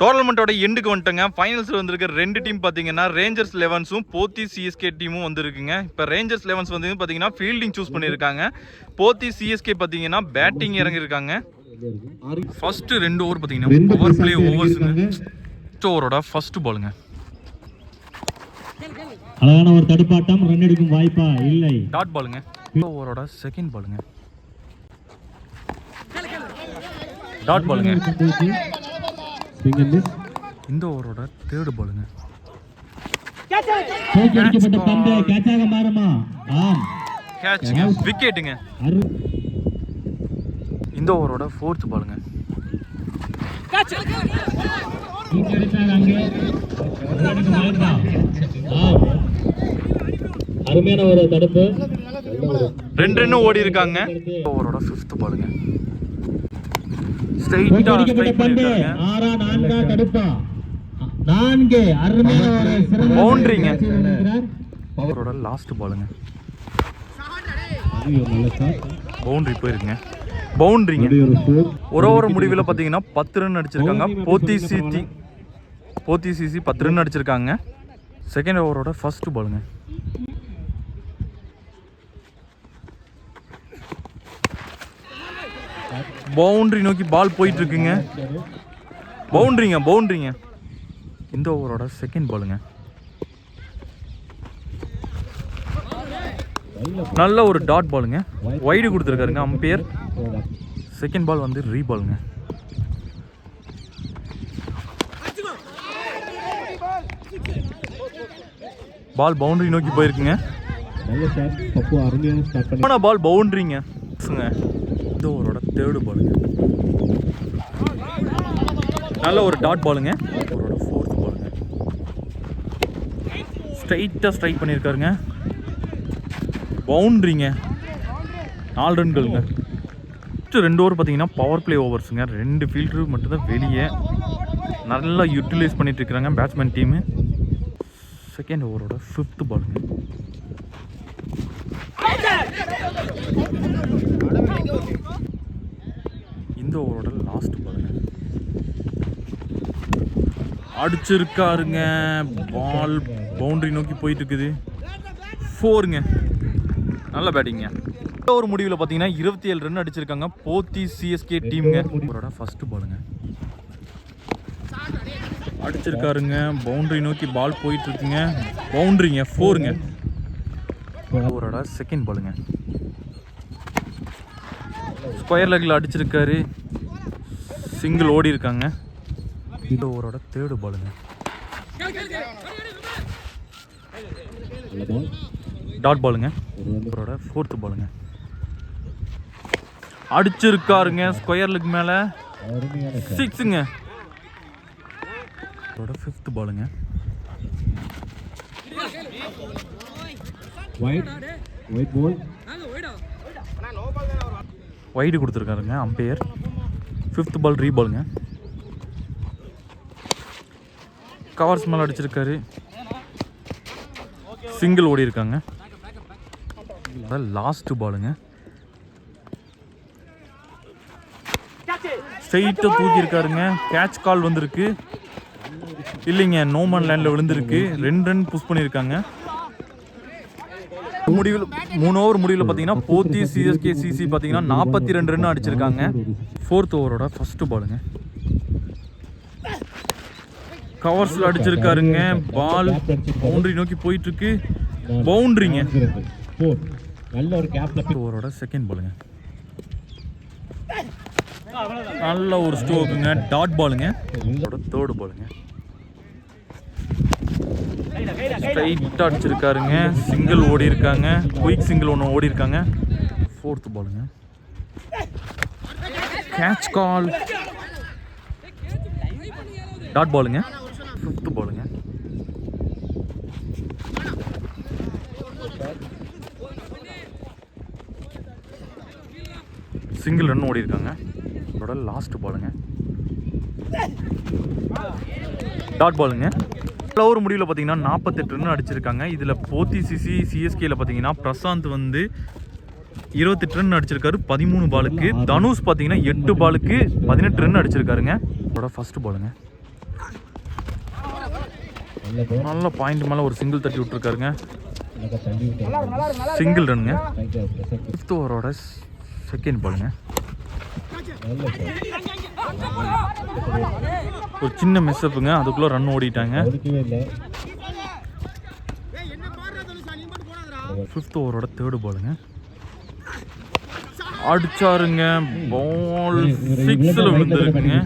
டோர்னமெண்ட்டோட எண்டுக்கு வந்துட்டங்க. ஃபைனல்ஸில் வந்திருக்க 2 டீம் பார்த்தீங்கன்னா ரேஞ்சர்ஸ் 11ஸும் போத்தி சிஎஸ்கே டீமும் வந்துருக்குங்க. இப்போ ரேஞ்சர்ஸ் 11ஸ் வந்து பார்த்தீங்கன்னா ஃபீல்டிங் சூஸ் பண்ணியிருக்காங்க. போத்தி சிஎஸ்கே பார்த்தீங்கன்னா பேட்டிங் இறங்கியிருக்காங்க. ஃபர்ஸ்ட் 2 ஓவர் பார்த்தீங்கன்னா பவர் பிளே ஓவர்ஸுங்க. ஃபர்ஸ்ட் ஓவரோட ஃபர்ஸ்ட் பாலுங்க. அழகான ஒரு தடுப்பாட்டம், ரன் எடுக்கும் வாய்ப்பா இல்லை. டாட் பாலுங்க. ஓவரோட செகண்ட் பாலுங்க. டாட் பாலுங்க. இந்த ஓவரோட தேர்ட் பாலுங்க. அடிக்கப்பட்ட பந்து கேட்சாக மாறுமா? ஆம், கேட்ச்ங்க. விக்கெட்டுங்க. இந்த ஓவரோட ஃபோர்த் பாலுங்க. அருமையான ஒரு தடுப்பு. 2 ரன் ஓடி இருக்காங்க. ஓவரோட ஃபிஃப்த் பாலுங்க. ஸ்ட்ரைட்டா ஸ்ட்ரைக் பண்ணிருக்காங்க. 4 தடுப்பா. 4 அருமையான ஒரு சிறந்த பவுண்டரிங்க. ஓவரோட லாஸ்ட் பாலுங்க. பவுண்டரி போயிருக்குங்க. பவுண்டரிங்க. ஒரு ஓவர் முடிவில் பார்த்தீங்கன்னா 10 ரன் அடிச்சிருக்காங்க. போத்தி சிசி 10 ரன் அடிச்சிருக்காங்க. செகண்ட் ஓவரோட ஃபர்ஸ்ட் பாலுங்க. பவுண்டரி நோக்கி பால் போயிட்டு இருக்குங்க. பவுண்டரிங்க. இந்த ஓவரோட செகண்ட் பாலுங்க. நல்ல ஒரு டாட் பாலுங்க. வைடு கொடுத்துருக்காருங்க அம்பையர். செகண்ட் பால் வந்து ரீபாலுங்க. பால் பவுண்டரி நோக்கி போயிருக்குங்க. பால் பவுண்டரிங்க. இந்த ஓவரோட தேர்டு பாலுங்க. நல்ல ஒரு டாட் பாலுங்க. ஓவரோட ஃபோர்த் பாலுங்க. ஸ்ட்ரைட்டாக ஸ்ட்ரைக் பண்ணியிருக்காருங்க. பவுண்டரிங்க. 4 ரன்களுங்க. 2 ஓவர் பார்த்தீங்கன்னா பவர் பிளே ஓவர்ஸுங்க. 2 ஃபீல்டரு மட்டும்தான் வெளியே. நல்லா யூட்டிலைஸ் பண்ணிட்டு இருக்கிறாங்க பேட்ஸ்மேன் டீமு. செகண்ட் ஓவரோட ஃபிஃப்த் பாலுங்க. இந்த ஓவரோட லாஸ்ட் பாலுங்க. அடிச்சிருக்காருங்க. பால் பவுண்டரி நோக்கி போயிட்டு இருக்குது. 4ங்க. நல்ல பேட்டிங்க. ஒரு முடிவில் பார்த்தீங்கன்னா 27 ரன் அடிச்சிருக்காங்க போத்தி சிஎஸ்கே டீமுங்க. ஓவரோட ஃபர்ஸ்ட் பாலுங்க. அடிச்சிருக்காருங்க. பவுண்டரி நோக்கி பால் போயிட்டு இருக்குங்க. பவுண்டரிங்க. 4ங்க. ஓவரோட செகண்ட் பாலுங்க. ஸ்கொயர் லெக்கில் அடிச்சிருக்காரு. சிங்கிள் ஓடி இருக்காங்க. இந்த ஓவரோட தேர்டு பாலுங்க. டாட் பாலுங்க. ஓவரோட ஃபோர்த் பாலுங்க. அடிச்சிருக்காருங்க ஸ்கொயர் லெக் மேல. 6ங்க. ஓவரோட ஃபிஃப்த் பாலுங்க. வைடு கொடுத்துருக்காருங்க அம்பையர். ஃபிஃப்த் பால் ரீபாலுங்க. கவர்ஸ் மேலே அடிச்சிருக்காரு. சிங்கிள் ஓடி இருக்காங்க. லாஸ்ட் பாலுங்க. ஸ்ட்ரைட்டாக தூக்கி இருக்காருங்க. கேட்ச் கால் வந்திருக்கு. இல்லைங்க, நோமன் லேண்டில் விழுந்திருக்கு. 2 ரன் புஷ் பண்ணியிருக்காங்க. முடிவில் 3 ஓவர் முடிவில் பார்த்தீங்கன்னா போத்தி சிஎஸ்கே சிசி பார்த்தீங்கன்னா 42 ரன் அடிச்சிருக்காங்க. ஃபோர்த் ஓவரோட ஃபர்ஸ்ட் பாலுங்க. கவர்ஸில் அடிச்சிருக்காருங்க. பால் பவுண்டரி நோக்கி போயிட்டு இருக்கு. பவுண்டரிங்க. ஓவரோட செகண்ட் பாலுங்க. நல்ல ஒரு ஸ்ட்ரோக்குங்க. டாட் பாலுங்க. தேர்டு பாலுங்க. ஸ்ட்ரைட்டாக அடிச்சிருக்காருங்க. சிங்கிள் ஓடி இருக்காங்க. குயிக் சிங்கிள் ஒன்று ஓடி இருக்காங்க. ஃபோர்த் பாலுங்க. கேட்ச் கால். டாட் பாலுங்க. ஃபிஃப்த் பாலுங்க. சிங்கிள் ரன் ஓடி இருக்காங்க. அதோட லாஸ்ட் பாலுங்க. டாட் பாலுங்க. ஓவர் முடிவில் பார்த்தீங்கன்னா 48 ரன் அடிச்சிருக்காங்க. இதில் போத்தி சிஎஸ்கேல பார்த்தீங்கன்னா பிரசாந்த் வந்து 28 ரன் அடிச்சிருக்காரு 13 பாலுக்கு. தனுஷ் பார்த்தீங்கன்னா 8 பாலுக்கு 18 ரன் அடிச்சிருக்காருங்க. அதோட ஃபர்ஸ்ட் பாலுங்க. நல்ல ball. நல்ல பாயிண்ட் மேலே ஒரு சிங்கிள் தட்டி விட்டுருக்காருங்க. அழகா தள்ளி விட்டாரு. சிங்கிள் ரன்னுங்க. Right present. 5th ஓவரோட செகண்ட் பாலுங்க. நல்ல ball. ஒரு சின்ன மிஸ்அப்புங்க, அதுக்குள்ளே ரன் ஓடிட்டாங்க. ஓடிக்கவே இல்லை. 5th ஓவரோட தேர்டு பாலுங்க. அடிச்சாருங்க, பால் 6ல் விழுந்துருக்குங்க.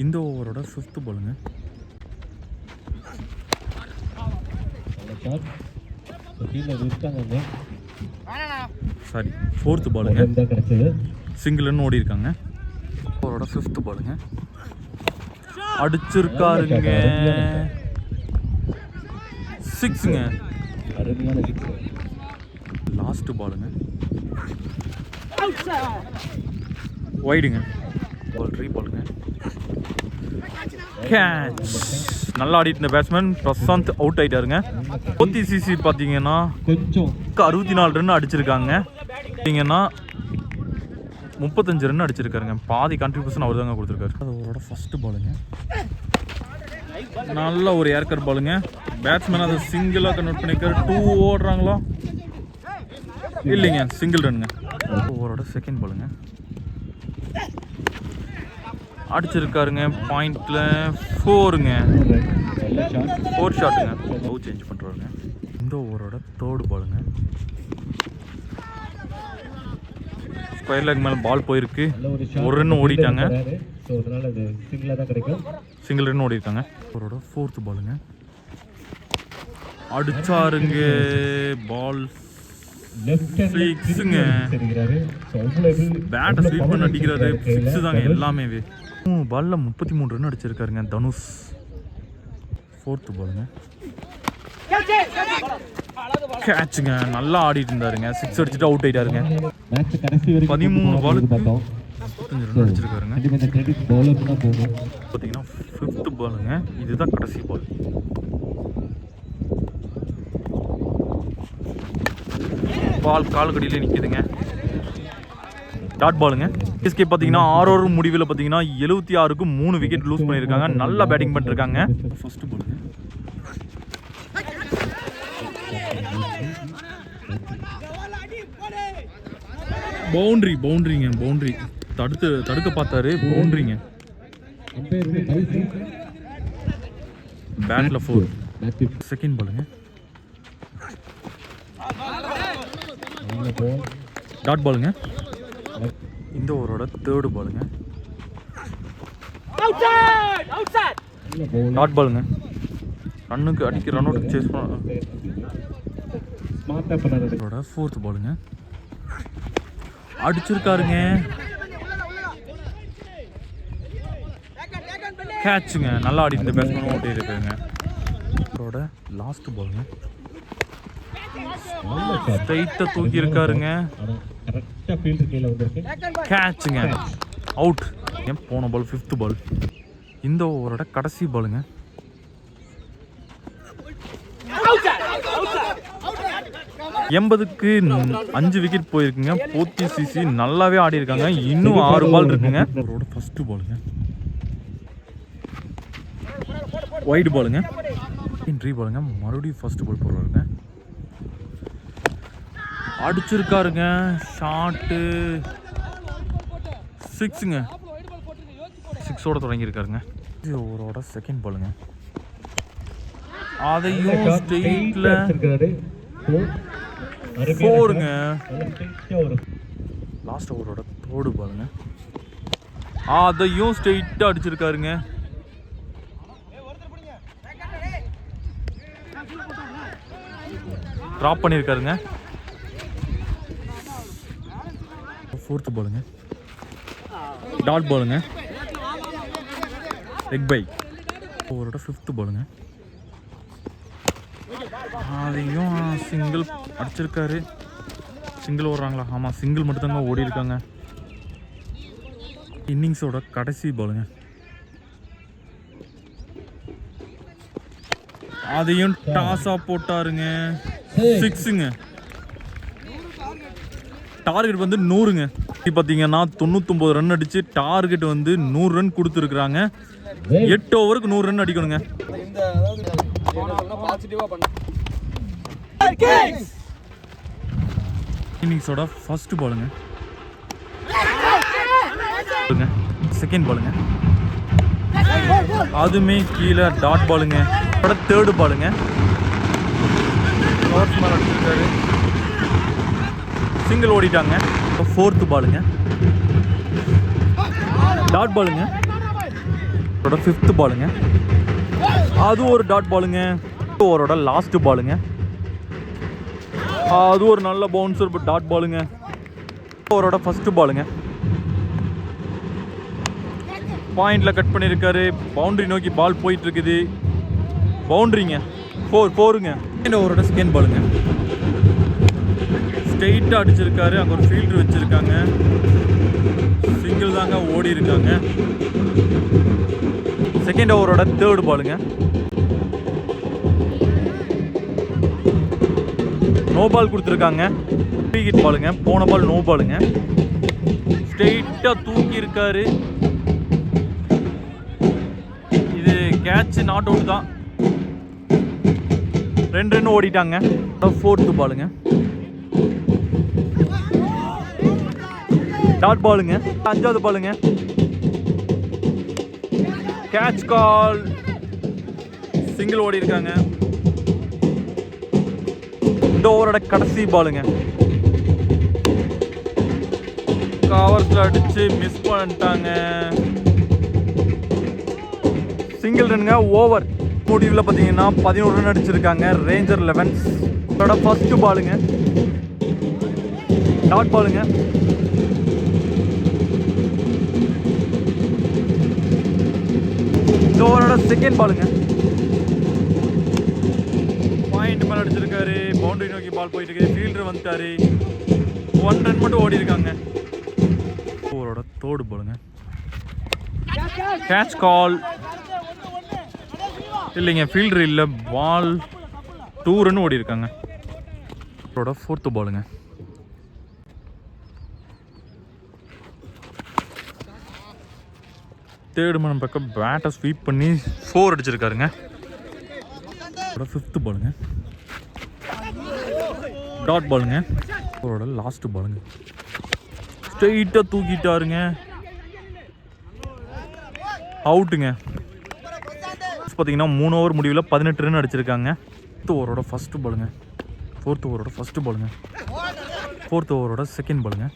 இந்த ஓவரோட 5th பாலுங்க. சாரி 4th பாலுங்க. சிங்கிள்னு ஓடி இருக்காங்க. ஓவரோட 5th பாலுங்க. அடிச்சிருக்காருங்க, 6ங்க. லாஸ்ட் பாலுங்க. வைடுங்க. பால் 3 பாலுங்க. கேட்ச். நல்லா ஆடிட்டு இருந்த பேட்ஸ்மேன் பிரசாந்த் அவுட் ஆயிட்டாருங்க. OTCC பார்த்தீங்கன்னா கொஞ்சம் 64 ரன் அடிச்சிருக்காங்க. பார்த்தீங்கன்னா 35 ரன் அடிச்சிருக்காருங்க. பாதி கான்ட்ரிபியூஷன் அவர் தாங்க கொடுத்துருக்காரு. அது அவரோட ஃபர்ஸ்ட் பாலுங்க. நல்ல ஒரு ஏர்கர் பாலுங்க. பேட்ஸ்மேன் அதை சிங்கிளாக கன்வெர்ட் பண்ணியிருக்காரு. 2 ஓடுறாங்களா இல்லைங்க, சிங்கிள் ரன்னுங்க. ஓவரோட செகண்ட் பாலுங்க. அடிச்சிருக்காருங்க, பாயிண்ட்ல 4ங்க. 4 ஷாட்டுங்க. பவு சேஞ்ச் பண்ணுறாருங்க. இந்த ஓவரோட தேர்டு பாலுங்க. ஸ்கொயர் லெக் மேலே பால் போயிருக்கு. ஒரு ரன் ஓடிட்டாங்க. சிங்கிள் ரன் ஓடி இருக்காங்க. அவரோட 4th பாலுங்க. அடிச்சாருங்க, பால் 6ங்க. பேட்டை ஸ்வீப் பண்ண அடிக்கிறாரு. 6 தாங்க எல்லாமே. 3 பால்ல 33 ரன் அடிச்சிருக்காருங்க தனுஷ். 4th பாலுங்க. கேட்சுங்க, நல்லா ஆடிட்டு இருந்தாருங்க. 6 அடிச்சுட்டு அவுட் ஆயிட்டாருங்க. 13 பாலுக்கு 35 ரன் அடிச்சிருக்காருங்க. பார்த்தீங்கன்னா 5th பாலுங்க. இதுதான் கடைசி பால். பால் காலுக்கடியிலே நிற்கிதுங்க. டாட் பாலுங்க. சிஎஸ்கே பார்த்தீங்கன்னா 6 ஓவர் முடிவில் பார்த்தீங்கன்னா 76க்கு 3 விக்கெட் லூஸ் பண்ணியிருக்காங்க. நல்லா பேட்டிங் பண்ணிருக்காங்க. ஃபர்ஸ்ட் பாலுங்க. பவுண்டரிங்க. தடுக்க பார்த்தாரு. பவுண்டரிங்க. பேட்ல 4. செகண்ட் பாலுங்க. டாட் பாலுங்க. இந்த ஓவரோட தேர்டு பாலுங்க. டாட் பாலுங்க. ரன்னுக்கு அடிக்க ரன் அவுட் சேஸ் பண்ண. 4th பாலுங்க. அடிச்சிருக்காருங்க, கேட்சுங்க. நல்லா ஆடி இந்த பேட்ஸ்மேனும் அவுட் இருக்காங்க. அவரோட லாஸ்ட் பாலுங்க. ஸ்ட்ரைட்டா தூக்கி இருக்காருங்க. கேட்சுங்க, அவுட். போன பால் 5th பால். இந்த ஓவரோட கடைசி பாலுங்க. எண்பதுக்கு 5 விக்கெட் போயிருக்குங்க. OTCC நல்லாவே ஆடி இருக்காங்க. இன்னும் 6 பால் இருக்குங்க. அவரோட ஃபர்ஸ்ட் பாலுங்க. வைடு பாலுங்க. 3 பாலுங்க. மறுபடியும் ஃபர்ஸ்ட் பால் போடுறாருங்க. அடிச்சிருக்காருங்க, ஷாட்டு 6ங்க. 6ஓட தொடங்கியிருக்காருங்க. ஓவரோட செகண்ட் பாலுங்க. அதையும் ஸ்ட்ரெயிட்ல 4ங்க. லாஸ்ட் ஓவரோட தேர்டு பாலுங்க. அதையும் ஸ்ட்ரெயிட்டா அடிச்சிருக்காருங்க. டிராப் பண்ணியிருக்காருங்க. 4th பாலுங்க. டாட் பாலுங்க. Leg by. ஓவரோட 5th பாலுங்க. அதையும் சிங்கிள் அடிச்சிருக்காரு. சிங்கிள் ஓடுறாங்களா? ஆமாம், சிங்கிள் மட்டும்தாங்க ஓடி இருக்காங்க. இன்னிங்ஸோட கடைசி பாலுங்க. அதையும் டாஸா போட்டாருங்க. 6ங்க. டார்கெட் வந்து 100ங்க. பார்த்தீங்கன்னா 99 ரன் அடிச்சு டார்கெட் வந்து 100 ரன் கொடுத்துருக்குறாங்க. 8 ஓவருக்கு 100 ரன் அடிக்கணுங்க. இன்னிங்ஸோட ஃபர்ஸ்ட் பாலுங்க, செகண்ட் பாலுங்க, அதுமே கீழே டாட் பாலுங்க. தேர்டு பாலுங்க, சிங்கிள் ஓடிட்டாங்க. ஃபோர்த்து பாலுங்க, டாட் பாலுங்க. ஃபிஃப்த்து பாலுங்க, அது ஒரு டாட் பாலுங்க. ஓவரோட லாஸ்ட் பாலுங்க, அது ஒரு நல்ல பவுன்சர் டாட் பாலுங்க. ஓவரோட ஃபர்ஸ்ட் பாலுங்க, பாயிண்ட்ல கட் பண்ணியிருக்காரு. பவுண்டரி நோக்கி பால் போயிட்டு இருக்குது. பவுண்டரிங்க, ஃபோருங்க. ஓவரோட செகண்ட் பாலுங்க, ஸ்ட்ரெயிட்டாக அடிச்சிருக்காரு. அங்கே ஒரு ஃபீல்டர் வச்சிருக்காங்க. சிங்கிள் தாங்க ஓடி இருக்காங்க. செகண்ட் ஓவரோட தேர்ட் பாலுங்க, நோ பால் கொடுத்துருக்காங்க. ஃப்ரீ ஹிட் பாலுங்க, போன பால் நோ பாலுங்க. ஸ்ட்ரெயிட்டாக தூக்கி இருக்காரு. இது கேட்ச், நாட் அவுட் தான். 2 ரன் ஓடிட்டாங்க. ஃபோர்த்து பாலுங்க, டாட் பாலுங்க. 5வது பாலுங்க, கேட்ச் கால். சிங்கிள் ஓடி இருக்காங்க. இந்த ஓவரோட கடைசி பாலுங்க, கவர்ஸ்ல அடிச்சு மிஸ் பண்ணிட்டாங்க. சிங்கிள் ரன்ங்க. ஓவர் முடிவில் பார்த்தீங்கன்னா 11 ரன் அடிச்சிருக்காங்க ரேஞ்சர் 11s. இதோட ஃபர்ஸ்ட் பாலுங்க, டாட் பாலுங்க. இந்த ஓவரோட செகண்ட் பாலுங்க, பாயிண்ட் மேலே அடிச்சிருக்காரு. பவுண்டரி நோக்கி பால் போயிட்டு இருக்கு. ஃபீல்டர் வந்துட்டாரு. 1 ரன் மட்டும் ஓடி இருக்காங்க. ஓவரோட தேர்ட் பாலுங்க, கேட்ச் கால். இல்லைங்க, ஃபீல்டர் இல்லை, பால். 2 ரன் ஓடி இருக்காங்க. அவரோட ஃபோர்த்து பாலுங்க, தேர்டு மேன் பக்கம் பேட்டை ஸ்வீப் பண்ணி 4 அடிச்சிருக்காருங்க. அவரோட ஃபிஃப்த்து பாலுங்க, டாட் பாலுங்க. அவரோட லாஸ்ட் பாலுங்க, ஸ்ட்ரெயிட்டாக தூக்கிட்டாருங்க. அவுட்டுங்க. பார்த்தீங்கன்னா 3 ஓவர் முடிவில் 18 ரன் அடிச்சிருக்காங்க. 4th ஓவரோட ஃபர்ஸ்ட் பாலுங்க, 4th ஓவரோட ஃபர்ஸ்ட் பாலுங்க, 4th ஓவரோட செகண்ட் பாலுங்க.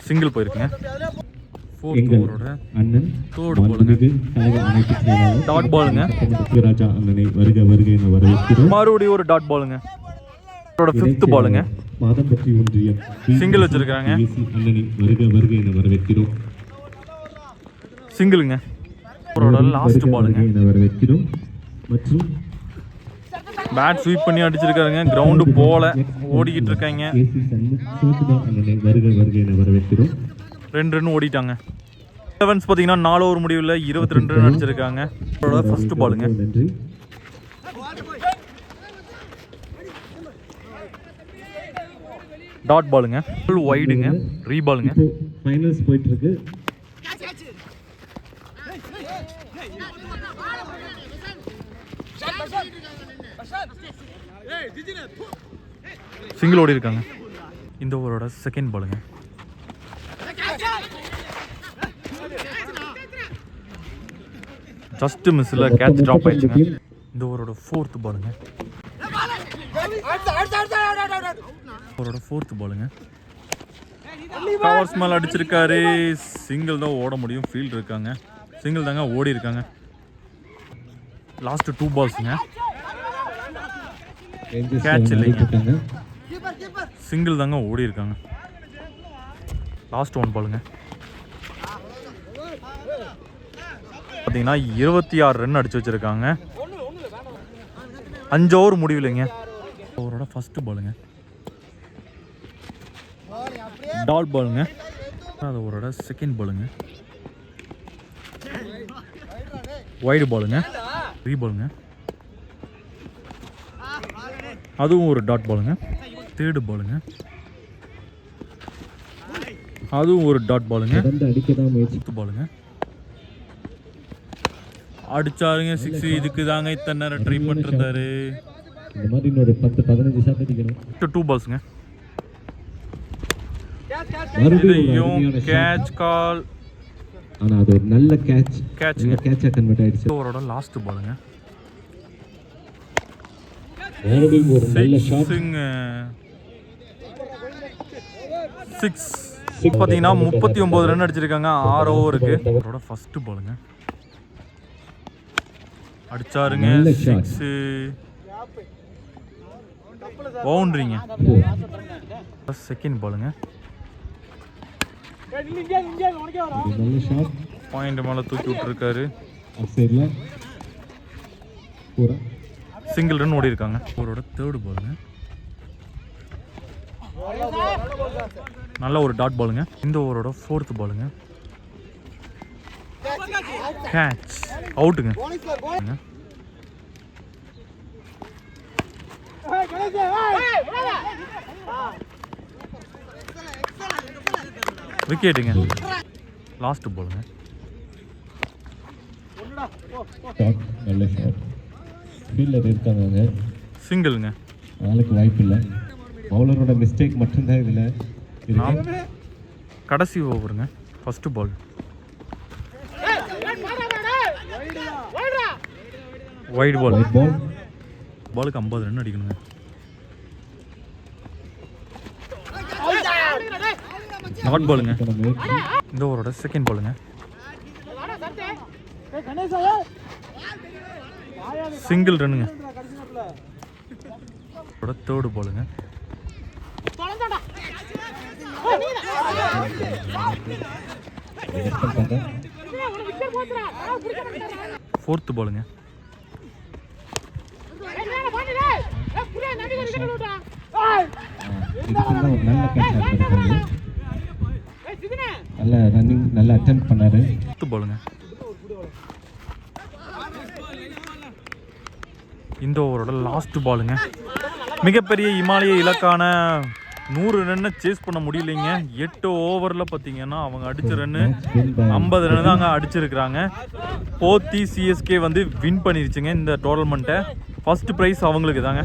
சிங்கிள் போயிருக்குங்க. 4th ஓவரோட அண்ணன் தேர்ட் பாலுங்க, டாட் பாலுங்க. ராஜா அண்ணனை வருக வருக என வரவேற்கிறோம். மறுபடியும் ஒரு டாட் பாலுங்க. அவரோட 5th பாலுங்க, மாதம்பட்டி ஒன்றியம் சிங்கிள் வச்சிருக்காங்க. அண்ணனை வருக வருக என வரவேற்கிறோம். சிங்கிளுங்க. அவரோட லாஸ்ட் பாலுங்க, என வரவேற்கிறோம். மற்றும் பேட் ஸ்வீப் பண்ணி அடிச்சிருக்காருங்க. கிரவுண்டு போல ஓடிக்கிட்டு இருக்காங்க. அண்ணனை வருக வருக என வரவேற்கிறோம். 2 ரன் ஓடிட்டாங்க. 11s பார்த்தீங்கன்னா 4 ஓவர் முடிவில் 22 ரன் அடிச்சிருக்காங்க. அவரோட ஃபர்ஸ்ட் பாலுங்க, நன்றி. டாட் பாலுங்க, ஃபுல் வைடுங்க, ரீபாலுங்க. ஃபைனல்ஸ் போயிட்டு இருக்கு. சிங்கிள் ஓடி இருக்காங்க. இந்த ஓவரோட செகண்ட் பாலுங்க, ஜஸ்ட் மிஸ்ல கேட்ச் டிராப் ஆயிடுச்சுங்க. இந்த ஓவரோட 4th பாலுங்க, ஓவரோட 4th பாலுங்க. கவர்ஸ் மேல அடிச்சிருக்காரு. சிங்கிள் தான் ஓட முடியும். ஃபீல்ட் இருக்காங்க. சிங்கிள் தாங்க ஓடி இருக்காங்க. லாஸ்ட் 2 பால்ஸுங்க, கேட்ச் இல்லைங்க. சிங்கிள் தாங்க ஓடி இருக்காங்க. லாஸ்ட் 1 பாலுங்க. பார்த்தீங்கன்னா 26 ரன் அடிச்சு வச்சிருக்காங்க. 5 ஓவர் முடிவில்லைங்க. ஓவரோட ஃபர்ஸ்ட் பாலுங்க, டாட் பாலுங்க. அது ஓவரோட செகண்ட் பாலுங்க, வைடு பாலுங்க, ரீ பாலுங்க. அதுவும் ஒரு டாட் பாலுங்க. தேர்டு பாலுங்க. அதுவும் ஒரு டாட் பாலுங்க. அடிக்க தான் முயற்சி பாலுங்க. அடிச்சாருங்க 6. இதுக்கு தாங்க இத்தனை நேரம் ட்ரை பண்ணிருந்தாரு. இந்த மாதிரி இன்னொரு 10-15 ஷாட் அடிக்கணும். 2 பால்ஸ்ங்க. மறுபடியும் கேட்ச் கால். ஆனா அது ஒரு நல்ல கேட்ச். கேட்ச்ங்க. கேட்சா கன்வெர்ட் ஆயிடுச்சு. ஓவரோட லாஸ்ட் பாலுங்க. மறுபடியும் ஒரு நல்ல ஷாட். 6 பாத்தீங்கன்னா 39 ரன் அடிச்சிருக்காங்க 6 ஓவருக்கு. அவரோட ஃபர்ஸ்ட் பாலுங்க. அடிச்சாருங்க 6. பவுண்டரிங்க. செகண்ட் பாலுங்க. நல்ல ஷாட். பாயிண்ட் மேல தூக்கி விட்டுருக்காரு. ஆஃப் சைடுல பூரா சிங்கிள் ரன் ஓடி இருக்காங்க. அவரோட தேர்ட் பாலுங்க. நல்ல ஒரு டாட் பாலுங்க. இந்த ஓவரோட ஃபோர்த் பாலுங்க. கேட்ச் அவுட்டுங்க. விக்கெட்டுங்க. லாஸ்ட் பாலுங்க. ஷாட். நல்ல ஷாட். ஃபீல்டர் இருக்காங்க. சிங்கிள்ங்க. நாளைக்கு வாய்ப்பு இல்லை. பவுலரோட மிஸ்டேக் மட்டும்தான் இதில் இருக்கு. கடைசி ஓவருங்க. First ball. வைட் பால். பாலுக்கு 50 ரன் அடிக்கணுங்க. நாட் பாலுங்க. இந்த ஓவரோட செகண்ட் பாலுங்க. சிங்கிள் ரன்னுங்க. தேர்டு பாலுங்க. ஃபோர்த் பாலுங்க. ஒரு நல்ல கேட்ச் ஆகிருக்காரு. நல்ல ரன்னிங், நல்ல அட்டெம்ப்ட் பண்ணாரு. ஃபிஃப்த் பாலுங்க. இந்த ஓவரோட லாஸ்ட் பாலுங்க. மிகப்பெரிய இமாலய இலக்கான 100 ரன்னை சேஸ் பண்ண முடியலைங்க. 8 ஓவரில் பார்த்தீங்கன்னா அவங்க அடிச்ச ரன்னு 50 ரன் தான் அங்கே அடிச்சிருக்கிறாங்க. போத்தி சிஎஸ்கே வந்து வின் பண்ணிருச்சுங்க இந்த டோர்னமெண்ட்டை. ஃபர்ஸ்ட் ப்ரைஸ் அவங்களுக்கு தாங்க.